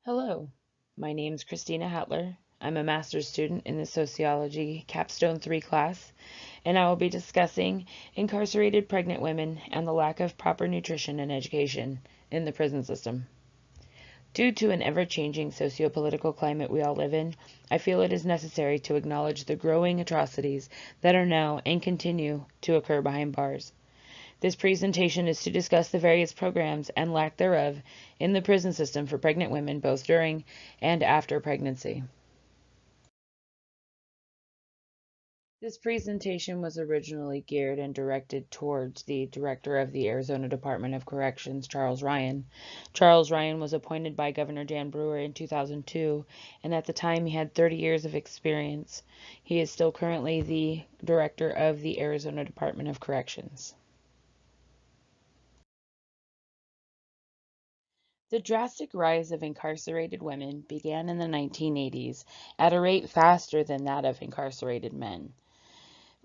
Hello, my name is Christina Hatler. I'm a master's student in the Sociology Capstone 3 class, and I will be discussing incarcerated pregnant women and the lack of proper nutrition and education in the prison system. Due to an ever-changing socio-political climate we all live in, I feel it is necessary to acknowledge the growing atrocities that are now and continue to occur behind bars. This presentation is to discuss the various programs and lack thereof in the prison system for pregnant women both during and after pregnancy. This presentation was originally geared and directed towards the director of the Arizona Department of Corrections, Charles Ryan. Charles Ryan was appointed by Governor Jan Brewer in 2002, and at the time he had 30 years of experience. He is still currently the director of the Arizona Department of Corrections. The drastic rise of incarcerated women began in the 1980s at a rate faster than that of incarcerated men.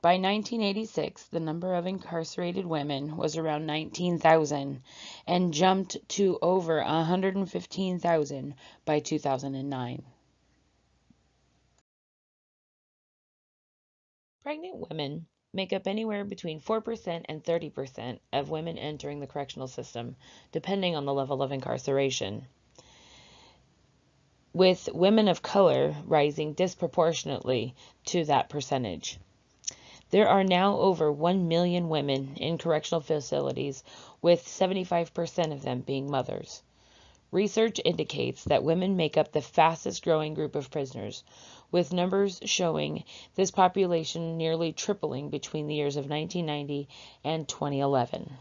By 1986, the number of incarcerated women was around 19,000 and jumped to over 115,000 by 2009. Pregnant women make up anywhere between 4% and 30% of women entering the correctional system, depending on the level of incarceration, with women of color rising disproportionately to that percentage. There are now over 1 million women in correctional facilities, with 75% of them being mothers. Research indicates that women make up the fastest growing group of prisoners, with numbers showing this population nearly tripling between the years of 1990 and 2011.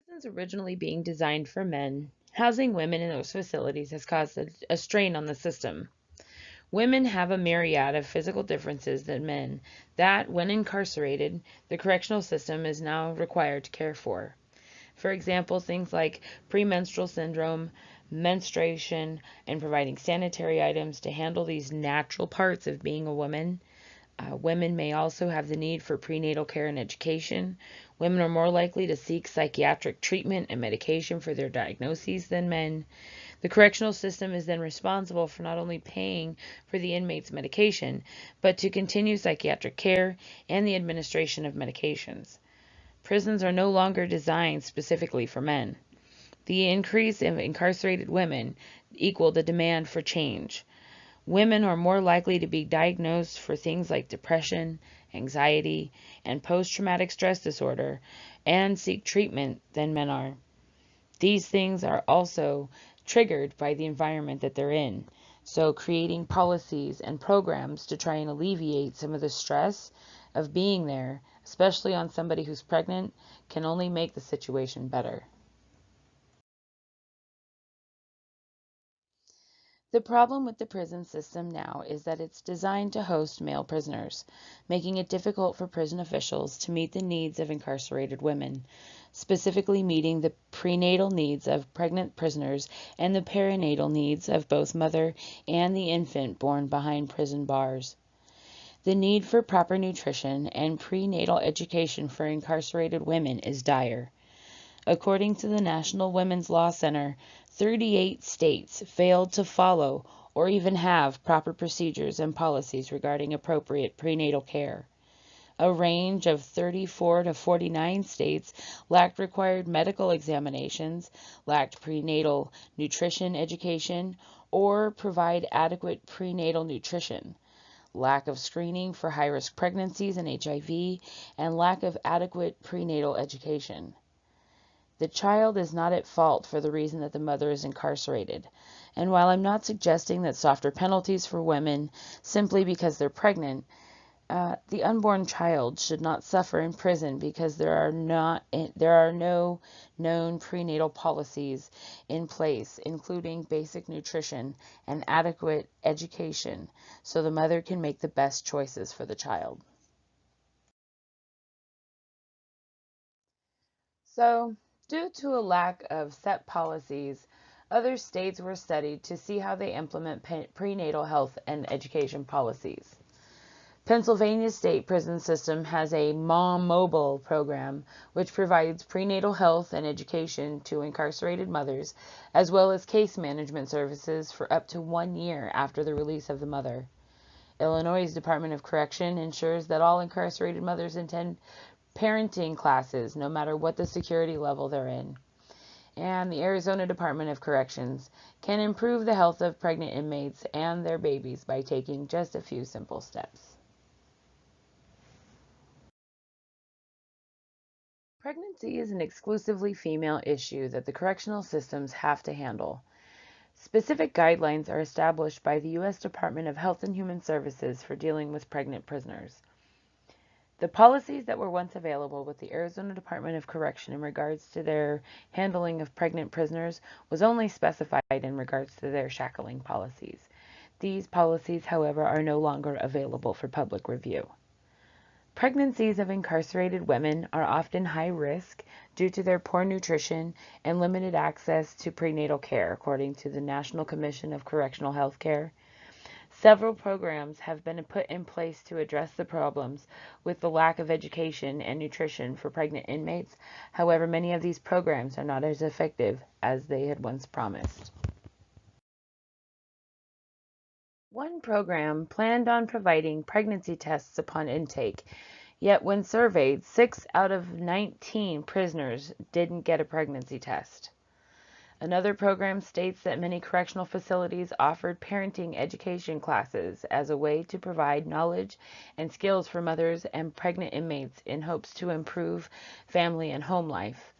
Prisons originally being designed for men, housing women in those facilities has caused a strain on the system. Women have a myriad of physical differences than men that, when incarcerated, the correctional system is now required to care for. For example, things like premenstrual syndrome, menstruation, and providing sanitary items to handle these natural parts of being a woman. Women may also have the need for prenatal care and education. Women are more likely to seek psychiatric treatment and medication for their diagnoses than men. The correctional system is then responsible for not only paying for the inmate's medication, but to continue psychiatric care and the administration of medications. Prisons are no longer designed specifically for men. The increase in incarcerated women equal the demand for change. Women are more likely to be diagnosed for things like depression, anxiety, and post-traumatic stress disorder and seek treatment than men are. These things are also triggered by the environment that they're in. So creating policies and programs to try and alleviate some of the stress of being there, especially on somebody who's pregnant, can only make the situation better. The problem with the prison system now is that it's designed to host male prisoners, making it difficult for prison officials to meet the needs of incarcerated women, specifically meeting the prenatal needs of pregnant prisoners and the perinatal needs of both mother and the infant born behind prison bars. The need for proper nutrition and prenatal education for incarcerated women is dire. According to the National Women's Law Center, 38 states failed to follow or even have proper procedures and policies regarding appropriate prenatal care. A range of 34 to 49 states lacked required medical examinations, lacked prenatal nutrition education, or provide adequate prenatal nutrition. Lack of screening for high-risk pregnancies and HIV, and lack of adequate prenatal education. The child is not at fault for the reason that the mother is incarcerated. And while I'm not suggesting that softer penalties for women simply because they're pregnant, the unborn child should not suffer in prison because there are no known prenatal policies in place, including basic nutrition and adequate education, so the mother can make the best choices for the child. So, due to a lack of set policies, other states were studied to see how they implement prenatal health and education policies. Pennsylvania State Prison System has a Mom Mobile program, which provides prenatal health and education to incarcerated mothers, as well as case management services for up to 1 year after the release of the mother. Illinois' Department of Correction ensures that all incarcerated mothers attend parenting classes, no matter what the security level they're in. And the Arizona Department of Corrections can improve the health of pregnant inmates and their babies by taking just a few simple steps. Pregnancy is an exclusively female issue that the correctional systems have to handle. Specific guidelines are established by the U.S. Department of Health and Human Services for dealing with pregnant prisoners. The policies that were once available with the Arizona Department of Correction in regards to their handling of pregnant prisoners was only specified in regards to their shackling policies. These policies, however, are no longer available for public review. Pregnancies of incarcerated women are often high risk due to their poor nutrition and limited access to prenatal care, according to the National Commission of Correctional Health Care. Several programs have been put in place to address the problems with the lack of education and nutrition for pregnant inmates. However, many of these programs are not as effective as they had once promised. One program planned on providing pregnancy tests upon intake, yet when surveyed, 6 out of 19 prisoners didn't get a pregnancy test. Another program states that many correctional facilities offered parenting education classes as a way to provide knowledge and skills for mothers and pregnant inmates in hopes to improve family and home life.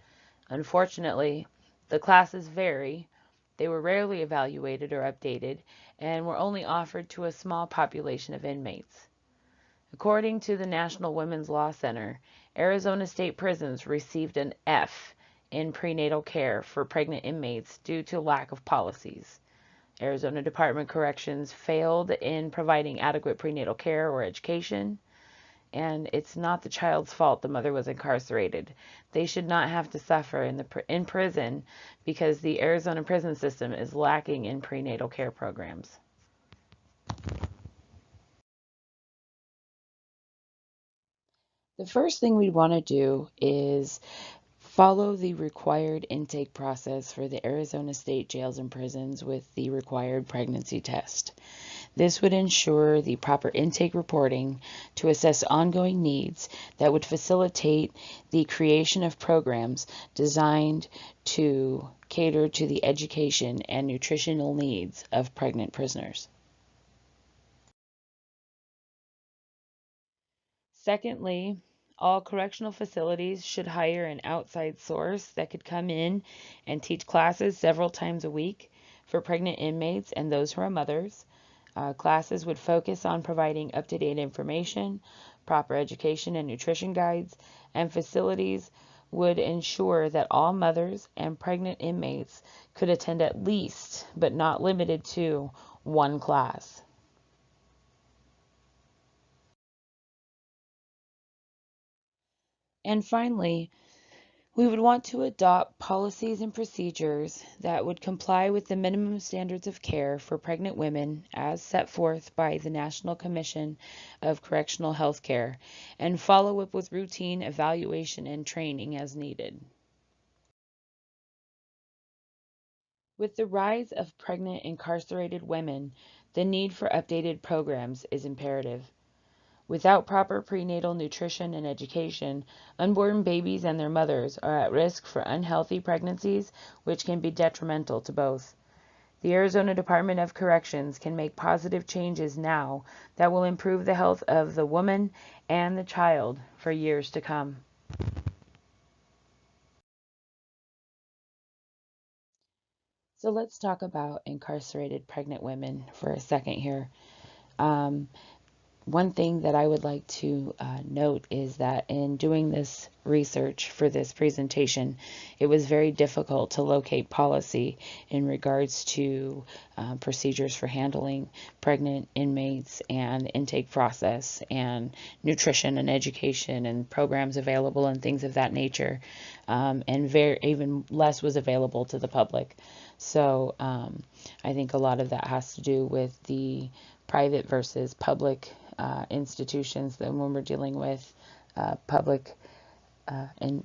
Unfortunately, the classes vary. They were rarely evaluated or updated and were only offered to a small population of inmates. According to the National Women's Law Center, Arizona state prisons received an F in prenatal care for pregnant inmates due to lack of policies. Arizona Department of Corrections failed in providing adequate prenatal care or education, and it's not the child's fault the mother was incarcerated. They should not have to suffer in prison because the Arizona prison system is lacking in prenatal care programs. The first thing we want to do is follow the required intake process for the Arizona state jails and prisons with the required pregnancy test. This would ensure the proper intake reporting to assess ongoing needs that would facilitate the creation of programs designed to cater to the education and nutritional needs of pregnant prisoners. Secondly, all correctional facilities should hire an outside source that could come in and teach classes several times a week for pregnant inmates and those who are mothers. Classes would focus on providing up-to-date information, proper education and nutrition guides, and facilities would ensure that all mothers and pregnant inmates could attend at least, but not limited to, one class. And finally, we would want to adopt policies and procedures that would comply with the minimum standards of care for pregnant women as set forth by the National Commission of Correctional Health Care and follow up with routine evaluation and training as needed. With the rise of pregnant incarcerated women, the need for updated programs is imperative. Without proper prenatal nutrition and education, unborn babies and their mothers are at risk for unhealthy pregnancies, which can be detrimental to both. The Arizona Department of Corrections can make positive changes now that will improve the health of the woman and the child for years to come. So let's talk about incarcerated pregnant women for a second here. Um, One thing that I would like to note is that in doing this research for this presentation, it was very difficult to locate policy in regards to procedures for handling pregnant inmates and intake process and nutrition and education and programs available and things of that nature. And even less was available to the public. So I think a lot of that has to do with the private versus public institutions than when we're dealing with public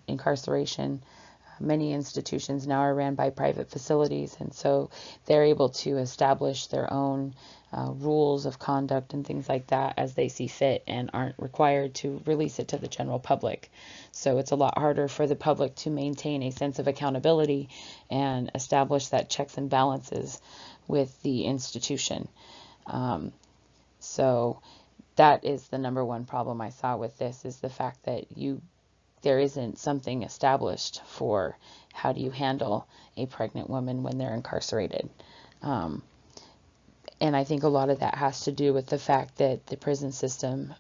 incarceration. Many institutions now are ran by private facilities, and so they're able to establish their own rules of conduct and things like that as they see fit, and aren't required to release it to the general public. So it's a lot harder for the public to maintain a sense of accountability and establish that checks and balances with the institution. So that is the number one problem I saw with this, is the fact that there isn't something established for how do you handle a pregnant woman when they're incarcerated. And I think a lot of that has to do with the fact that the prison system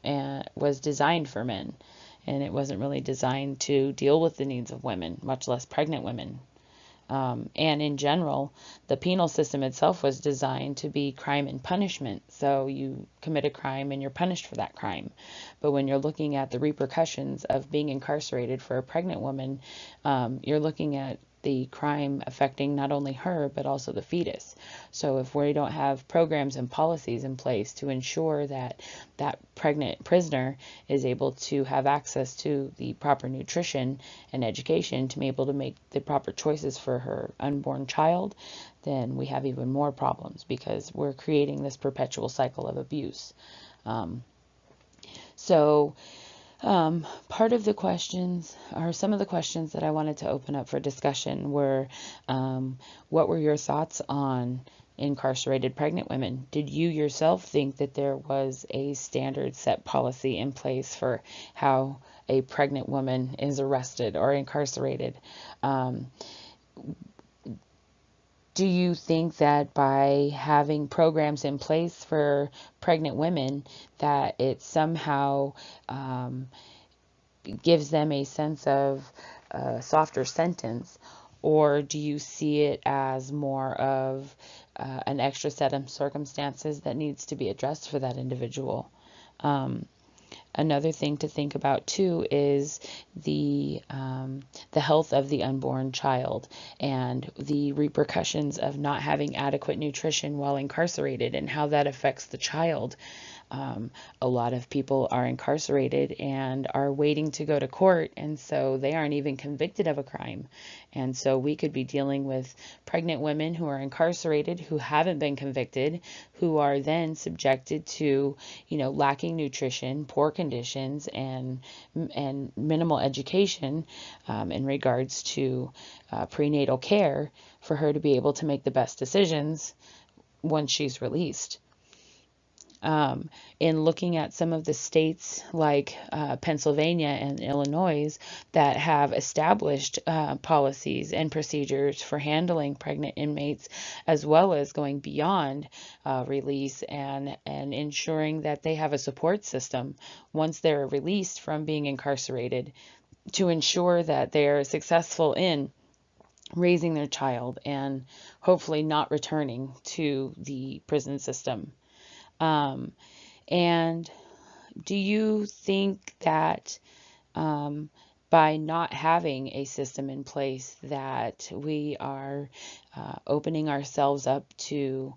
was designed for men, and it wasn't really designed to deal with the needs of women, much less pregnant women. And in general, the penal system itself was designed to be crime and punishment. So you commit a crime and you're punished for that crime. But when you're looking at the repercussions of being incarcerated for a pregnant woman, you're looking at the crime affecting not only her, but also the fetus. So if we don't have programs and policies in place to ensure that that pregnant prisoner is able to have access to the proper nutrition and education to be able to make the proper choices for her unborn child, then we have even more problems, because we're creating this perpetual cycle of abuse. Part of the questions, or some of the questions that I wanted to open up for discussion were, what were your thoughts on incarcerated pregnant women? Did you yourself think that there was a standard set policy in place for how a pregnant woman is arrested or incarcerated? Do you think that by having programs in place for pregnant women, that it somehow gives them a sense of a softer sentence? Or do you see it as more of an extra set of circumstances that needs to be addressed for that individual? Another thing to think about too is the health of the unborn child, and the repercussions of not having adequate nutrition while incarcerated, and how that affects the child. A lot of people are incarcerated and are waiting to go to court, and so they aren't even convicted of a crime. And so we could be dealing with pregnant women who are incarcerated, who haven't been convicted, who are then subjected to, lacking nutrition, poor conditions, and minimal education in regards to prenatal care, for her to be able to make the best decisions once she's released. In looking at some of the states like Pennsylvania and Illinois that have established policies and procedures for handling pregnant inmates, as well as going beyond release and ensuring that they have a support system once they're released from being incarcerated, to ensure that they're successful in raising their child and hopefully not returning to the prison system. And do you think that by not having a system in place, that we are opening ourselves up to,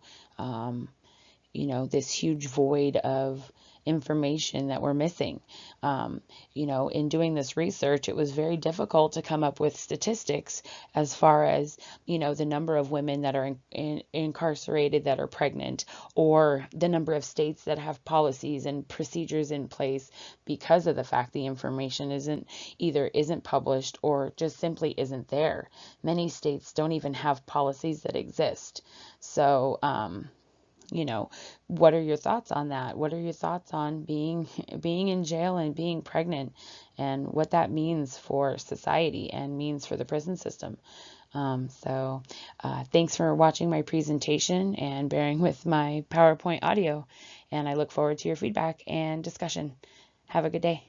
this huge void of information that we're missing? In doing this research, it was very difficult to come up with statistics as far as, the number of women that are incarcerated that are pregnant, or the number of states that have policies and procedures in place, because of the fact the information isn't published, or just simply isn't there. Many states don't even have policies that exist. So, what are your thoughts on that? What are your thoughts on being in jail and being pregnant, and what that means for society and means for the prison system? Thanks for watching my presentation and bearing with my PowerPoint audio, and I look forward to your feedback and discussion. Have a good day.